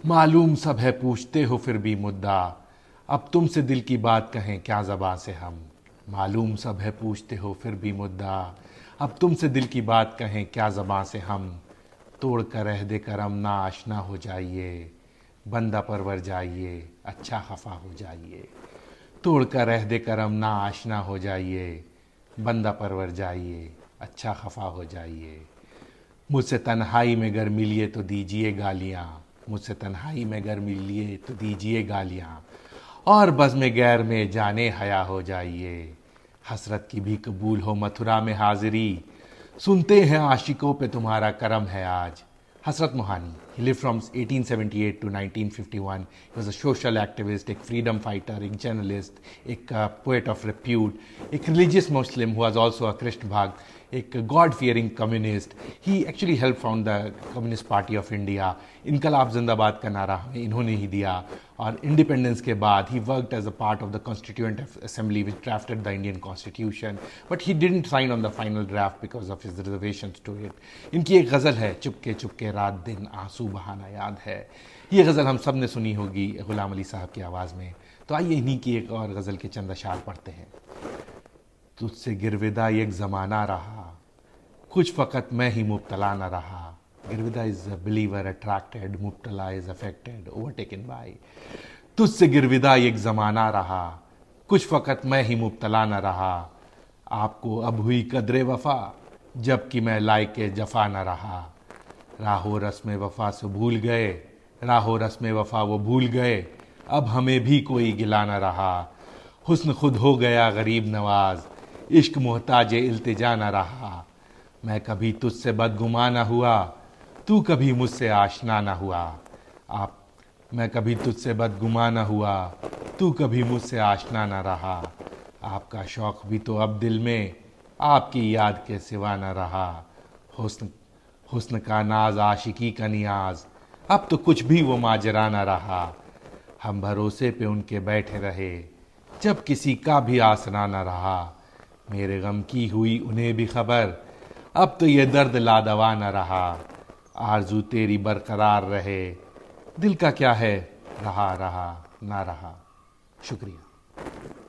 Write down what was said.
मालूम सब है पूछते हो फिर भी मुद्दा, अब तुमसे दिल की बात कहें क्या ज़बां से हम। मालूम सब है पूछते हो फिर भी मुद्दा, अब तुमसे दिल की बात कहें क्या ज़बां से हम। तोड़ कर रह दे करम ना आशना हो जाइए, बंदा परवर जाइए अच्छा खफा हो जाइए। तोड़ कर रह दे करम ना आशना हो जाइए, बंदा परवर जाइए अच्छा खफा हो जाइए। मुझसे तन्हाई में गर मिलिए तो दीजिए गालियाँ, मुझसे तन्हाई में गर मिलिए तो दीजिए गालियाँ, और बज़्म गैर में जाने हया हो जाइए। हसरत की भी कबूल हो मथुरा में हाज़िरी, सुनते हैं आशिकों पे तुम्हारा करम है आज। हसरत Mohani, he lived from 1878 to 1951. He was a social activist, एक freedom fighter, एक journalist, एक poet of repute, एक religious Muslim who was also a Krishna Bhakt, एक God fearing communist. He actually helped found the Communist Party of India. इनकलाब जिंदाबाद का नारा हमें इन्होंने ही दिया, और इंडिपेंडेंस के बाद he worked as a part of the Constituent Assembly which drafted the Indian Constitution, but he didn't sign on the final draft because of his reservations to it. इनकी एक गज़ल है, चुपके चुपके रात दिन आंसू बहाना याद है। ये गज़ल हम सब ने सुनी होगी ग़ुलाम अली साहब की आवाज़ में। तो आइए इन्हीं की एक और गज़ल के चंद अशार पढ़ते हैं। तुझसे गिरविदा एक ज़माना रहा, कुछ फ़कत मैं ही मुब्तला न रहा। गिरविदा इज़ अ बिलीवर अट्रैक्टेड, मुब्तला इज़ अफेक्टेड, ओवरटेकन बाय। तुझसे गिरविदा एक ज़माना रहा, कुछ फ़कत मैं ही मुब्तला न रहा। आपको अब हुई कदरे वफ़ा, जबकि मैं लायके जफ़ा न रहा। राहो रस्म वफ़ा से भूल गए, राहो रस्म वफ़ा वो भूल गए, अब हमें भी कोई गिला न रहा। हुस्न खुद हो गया गरीब नवाज, इश्क मोहताज इल्तिजा न रहा। मैं कभी तुझसे बदगुमा न हुआ, तू कभी मुझसे आशना न हुआ। मैं कभी तुझसे बदगुमा न हुआ, तू कभी मुझसे आशना न रहा। आपका शौक़ भी तो अब दिल में, आपकी याद के सिवा न रहा। हुस्न का नाज आशिकी का नियाज, अब तो कुछ भी वो माजरा न रहा। हम भरोसे पे उनके बैठे रहे, जब किसी का भी आसरा न रहा। मेरे गम की हुई उन्हें भी खबर, अब तो ये दर्द लादवा न रहा। आरज़ू तेरी बरकरार रहे, दिल का क्या है रहा रहा ना रहा। शुक्रिया।